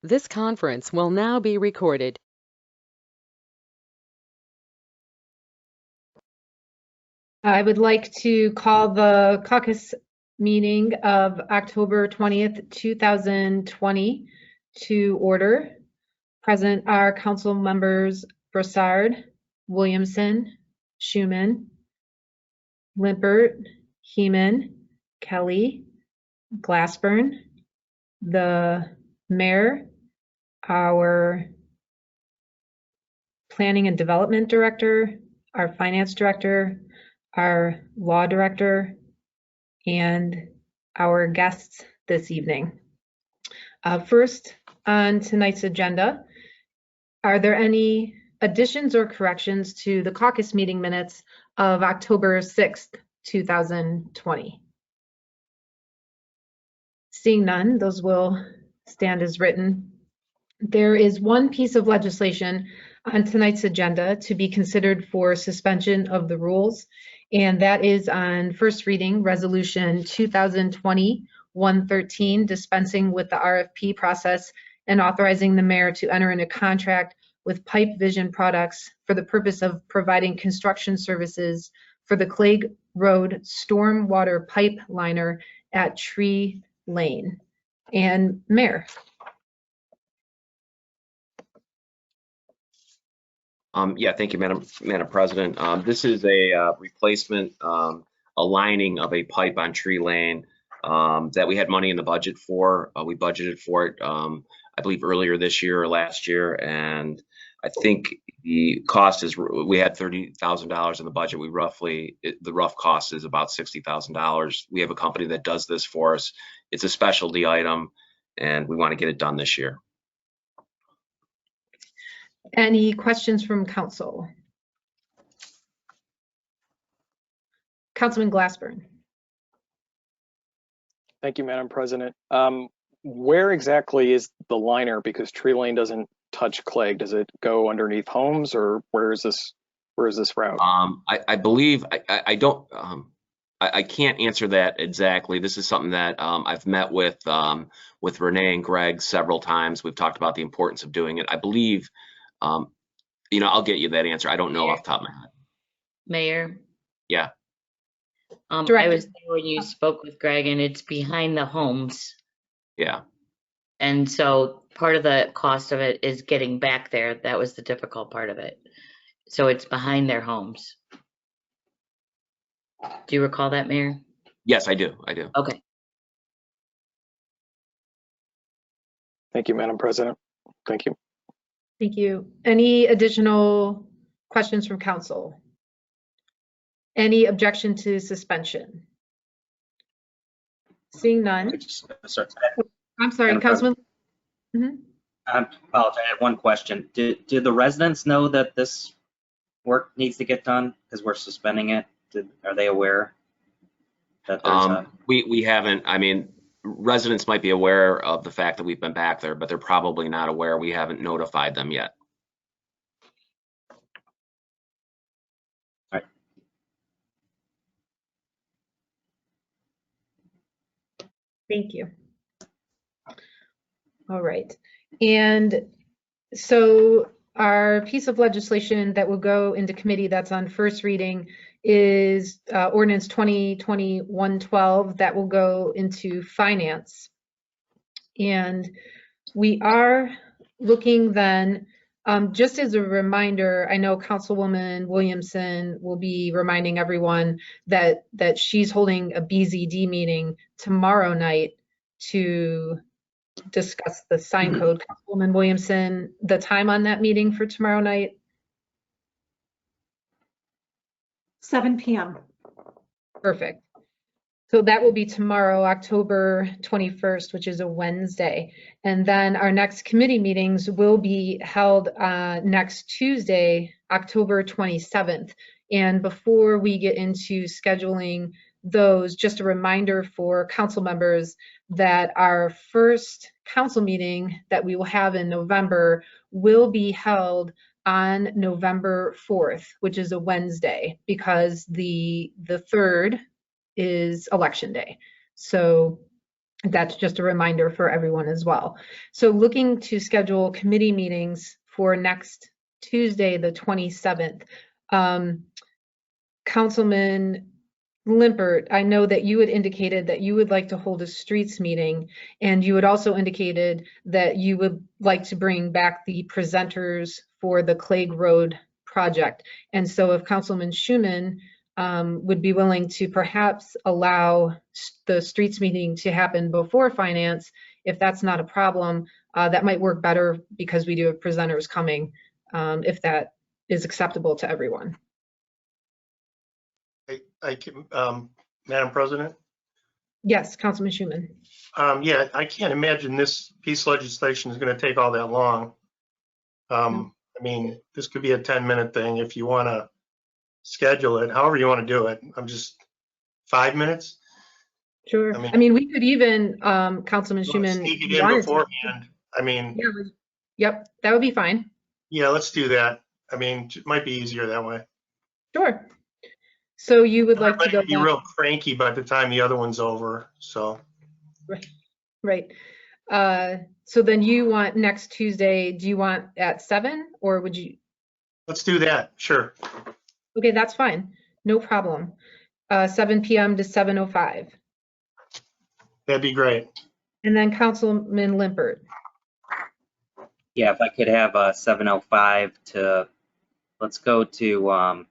This conference will now be recorded. I would like to call the caucus meeting of October 20th, 2020 to order. Present are council members Broussard, Williamson, Schuman, Limpert, Heeman, Kelly, Glassburn, the mayor, our planning and development director, our finance director, our law director, and our guests this evening. First on tonight's agenda, are there any additions or corrections to the caucus meeting minutes of October 6th, 2020? Seeing none, those will stand as written. There is one piece of legislation on tonight's agenda to be considered for suspension of the rules, and that is on first reading, Resolution 2020-113, dispensing with the RFP process and authorizing the mayor to enter into contract with Pipe Vision Products for the purpose of providing construction services for the Clay Road stormwater pipe liner at Tree Lane. And Mayor. Yeah, thank you, Madam President. This is a replacement, aligning of a pipe on Tree Lane that we had money in the budget for. We budgeted for it, I believe, earlier this year or last year, and I think the cost is, we had $30,000 in the budget. The rough cost is about $60,000. We have a company that does this for us. It's a specialty item, and we want to get it done this year. Any questions from council? Councilman Glassburn. Thank you, Madam President. Where exactly is the liner? Because Tree Lane doesn't touch Clay. Does it go underneath homes, or where is this route? I believe I don't. I can't answer that exactly. This is something that I've met with Renee and Greg several times. We've talked about the importance of doing it. I believe, I'll get you that answer. I don't know off the top of my head. Mayor? Yeah. I was there when you spoke with Greg, and it's behind the homes. Yeah. And so part of the cost of it is getting back there. That was the difficult part of it. So it's behind their homes. Do you recall that, Mayor? Yes, I do. Okay. Thank you, Madam President. Thank you. Thank you. Any additional questions from council? Any objection to suspension? Seeing none. I'm sorry, Councilman. I apologize. I have one question. Do the residents know that this work needs to get done because we're suspending it? Are they aware that there's we haven't. I mean, residents might be aware of the fact that we've been back there, but they're probably not aware. We haven't notified them yet. All right. Thank you. All right. And so our piece of legislation that will go into committee that's on first reading is ordinance 2020-112 that will go into finance. And we are looking then, just as a reminder, I know Councilwoman Williamson will be reminding everyone that she's holding a BZD meeting tomorrow night to discuss the sign code. Councilwoman Williamson, the time on that meeting for tomorrow night? 7 p.m. Perfect. So that will be tomorrow, October 21st, which is a Wednesday. And then our next committee meetings will be held next Tuesday, October 27th. And before we get into scheduling those, just a reminder for council members that our first council meeting that we will have in November will be held on November 4th, which is a Wednesday, because the 3rd is election day. So That's just a reminder for everyone as well. So looking to schedule committee meetings for next Tuesday, the 27th. Councilman Limpert, I know that you had indicated that you would like to hold a streets meeting, and you had also indicated that you would like to bring back the presenters for the Clegg Road project. And so if Councilman Schuman would be willing to perhaps allow the streets meeting to happen before finance, if that's not a problem, that might work better because we do have presenters coming, if that is acceptable to everyone. I can, Madam President. Yes, Councilman Schuman. Yeah, I can't imagine this piece of legislation is going to take all that long. I mean, this could be a 10-minute thing if you want to schedule it, however you want to do it. I'm just 5 minutes. Sure. I mean, we could even, Councilman Schuman. Sneak it in beforehand. I mean. Yeah, yep, that would be fine. Yeah, let's do that. I mean, it might be easier that way. Sure. So you would like to go. Be real cranky by the time the other one's over. So. Right. So then you want next Tuesday, do you want at 7 or would you? Let's do that. Sure. Okay, that's fine. No problem. 7 p.m. to 7:05. That'd be great. And then Councilman Limpert. Yeah, if I could have 7:05 to, let's go to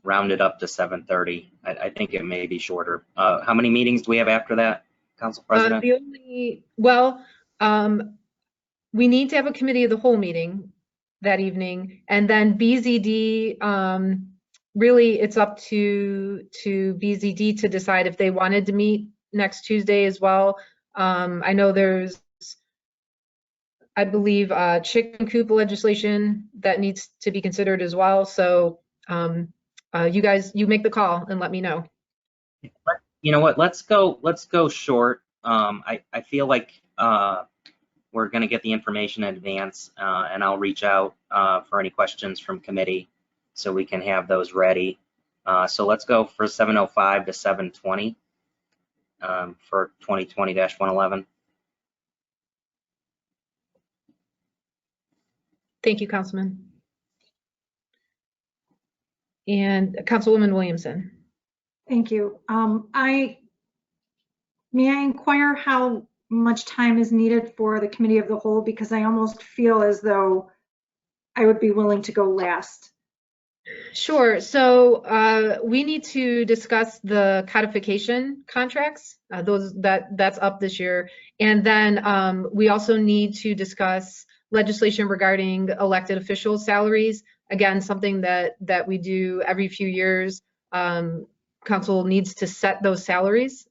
round it up to 7:30. I think it may be shorter. How many meetings do we have after that, Council President? We need to have a committee of the whole meeting that evening, and then BZD, really it's up to BZD to decide if they wanted to meet next Tuesday as well. I know there's, I believe, chicken coop legislation that needs to be considered as well. So you guys, you make the call and let me know. You know what? Let's go short. I feel like we're going to get the information in advance, and I'll reach out for any questions from committee so we can have those ready. So let's go for 7:05 to 7:20 for 2020-111. Thank you, Councilman. And Councilwoman Williamson. Thank you. May I inquire how much time is needed for the committee of the whole? Because I almost feel as though I would be willing to go last. Sure. So we need to discuss the codification contracts. That's up this year, and then we also need to discuss legislation regarding elected official salaries. Again, something that we do every few years. Council needs to set those salaries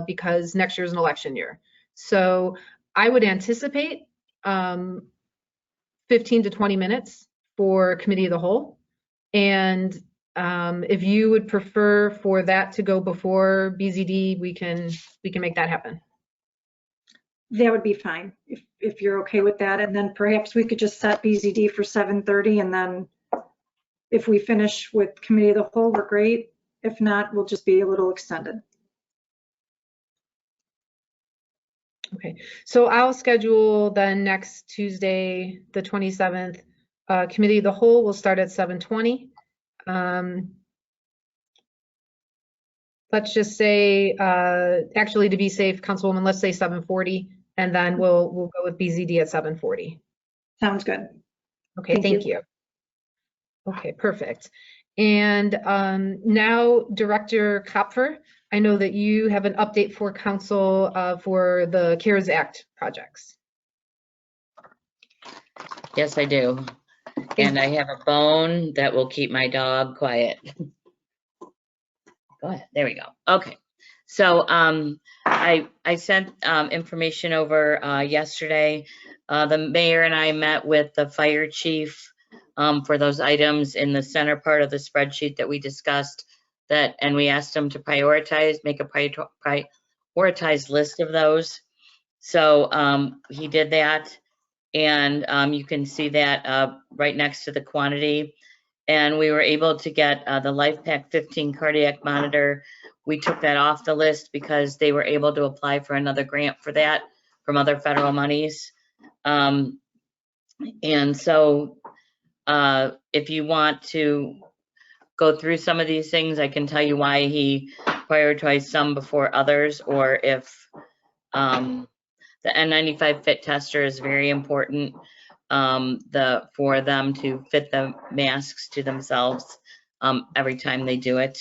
because next year is an election year. So I would anticipate 15 to 20 minutes for committee of the whole. And if you would prefer for that to go before BZD, we can make that happen. That would be fine if you're okay with that. And then perhaps we could just set BZD for 7:30, and then if we finish with committee of the whole, we're great. If not, we'll just be a little extended. Okay, so I'll schedule then next Tuesday, the 27th. Committee of the whole will start at 7:20. Let's just say, actually to be safe, Councilwoman, let's say 7:40, and then we'll go with BZD at 7:40. Sounds good. Okay, thank you. Okay, perfect. And now Director Kopfer, I know that you have an update for council for the CARES Act projects. Yes, I do. And I have a bone that will keep my dog quiet. Go ahead. There we go. Okay. So I sent information over yesterday. The mayor and I met with the fire chief for those items in the center part of the spreadsheet that we discussed, and we asked him to make a prioritized list of those. So he did that, and you can see that right next to the quantity. And we were able to get the LifePak 15 cardiac monitor, we took that off the list because they were able to apply for another grant for that from other federal monies. And so if you want to go through some of these things, I can tell you why he prioritized some before others, or if the N95 fit tester is very important for them to fit the masks to themselves every time they do it.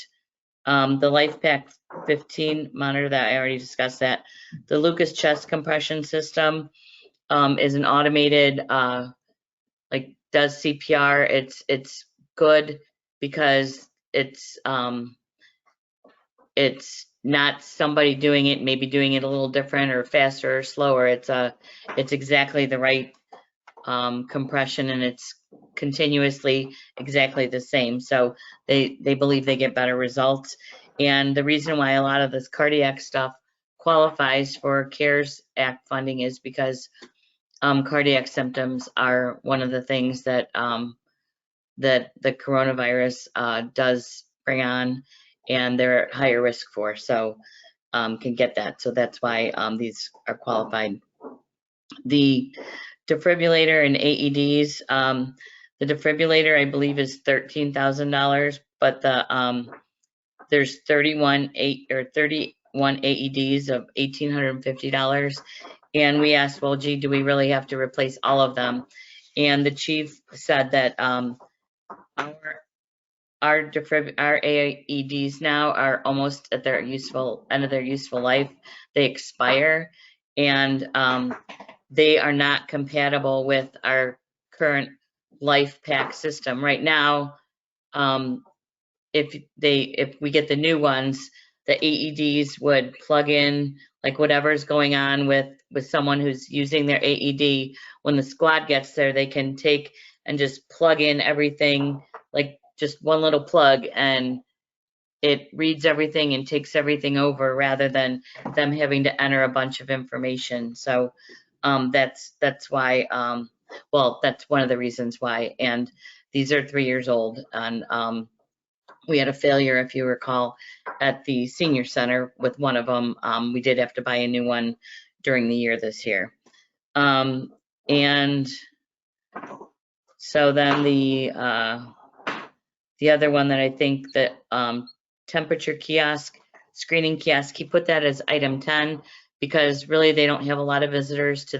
The LifePak 15 monitor that I already discussed that. The Lucas chest compression system is an automated, like does CPR. It's good because it's not somebody doing it, maybe doing it a little different or faster or slower. It's exactly the right compression, and it's continuously exactly the same. So they believe they get better results. And the reason why a lot of this cardiac stuff qualifies for CARES Act funding is because cardiac symptoms are one of the things that that the coronavirus does bring on, and they're at higher risk for, so can get that. So that's why these are qualified. The defibrillator and AEDs, the defibrillator I believe is $13,000, but there's 31 AEDs of $1,850. And we asked, well, gee, do we really have to replace all of them? And the chief said that our AEDs now are almost at their end of their useful life. They expire, and they are not compatible with our current LifePak system right now. If we get the new ones, the AEDs would plug in like whatever's going on with someone who's using their AED. When the squad gets there, they can take and just plug in everything, like just one little plug, and it reads everything and takes everything over rather than them having to enter a bunch of information. So that's why, well, that's one of the reasons why. And these are 3 years old, and we had a failure, if you recall, at the senior center with one of them. We did have to buy a new one during the year this year. And so then the other one that I think that temperature kiosk, screening kiosk, he put that as item 10 because really they don't have a lot of visitors to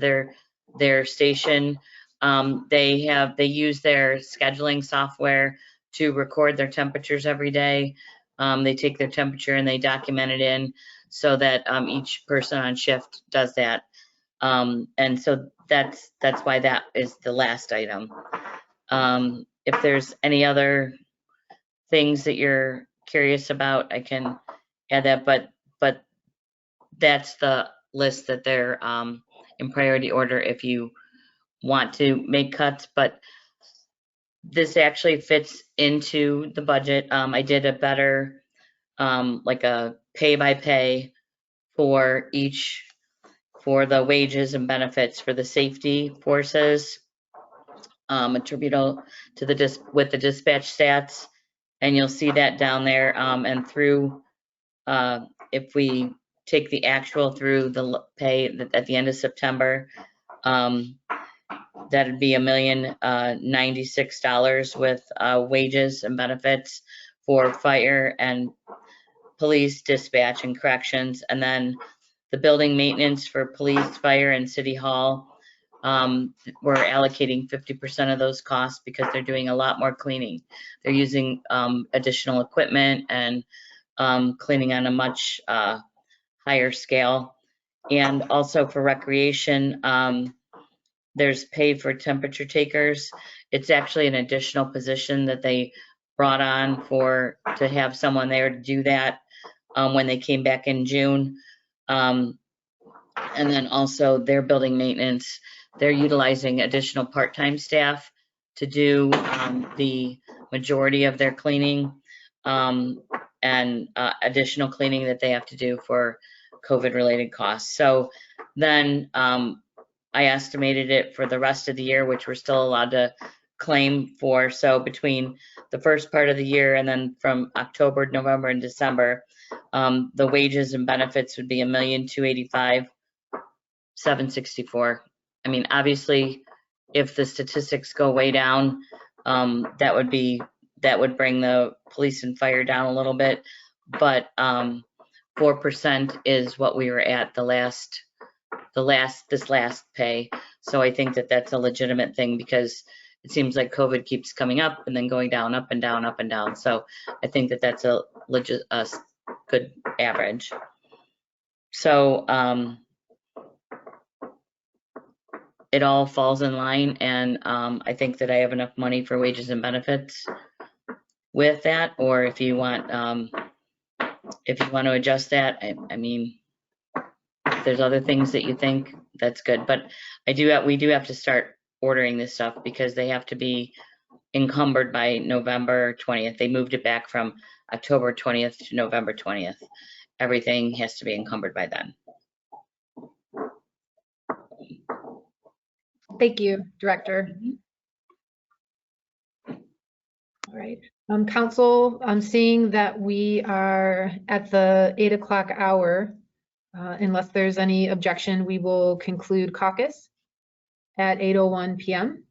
their station. They use their scheduling software to record their temperatures every day. They take their temperature and they document it in so that each person on shift does that. And so that's why that is the last item. If there's any other things that you're curious about, I can add that, but that's the list that they're in priority order if you want to make cuts. But this actually fits into the budget. I did a better, like a pay by pay for the wages and benefits for the safety forces, attributable to with the dispatch stats. And you'll see that down there. And through, if we take the actual through the pay at the end of September, that'd be $1,096,000 with wages and benefits for fire and police, dispatch, and corrections. And then the building maintenance for police, fire, and city hall, we're allocating 50% of those costs because they're doing a lot more cleaning. They're using additional equipment and cleaning on a much higher scale. And also for recreation, there's pay for temperature takers. It's actually an additional position that they brought on to have someone there to do that when they came back in June. And then also their building maintenance, they're utilizing additional part-time staff to do the majority of their cleaning and additional cleaning that they have to do for COVID-related costs. So then I estimated it for the rest of the year, which we're still allowed to claim for. So between the first part of the year and then from October, November, and December, The wages and benefits would be $1,285,764. I mean, obviously, if the statistics go way down, that would bring the police and fire down a little bit. But 4% is what we were at this last pay. So I think that that's a legitimate thing, because it seems like COVID keeps coming up and then going down, up and down, up and down. So I think that that's a good average. So it all falls in line, and I think that I have enough money for wages and benefits with that. Or if you want to adjust that, I mean, if there's other things that you think, that's good. But we do have to start ordering this stuff, because they have to be encumbered by November 20th. They moved it back from October 20th to November 20th. Everything has to be encumbered by then. Thank you, Director. All right, Council, I'm seeing that we are at the 8 o'clock hour. Unless there's any objection, we will conclude caucus at 8:01 p.m.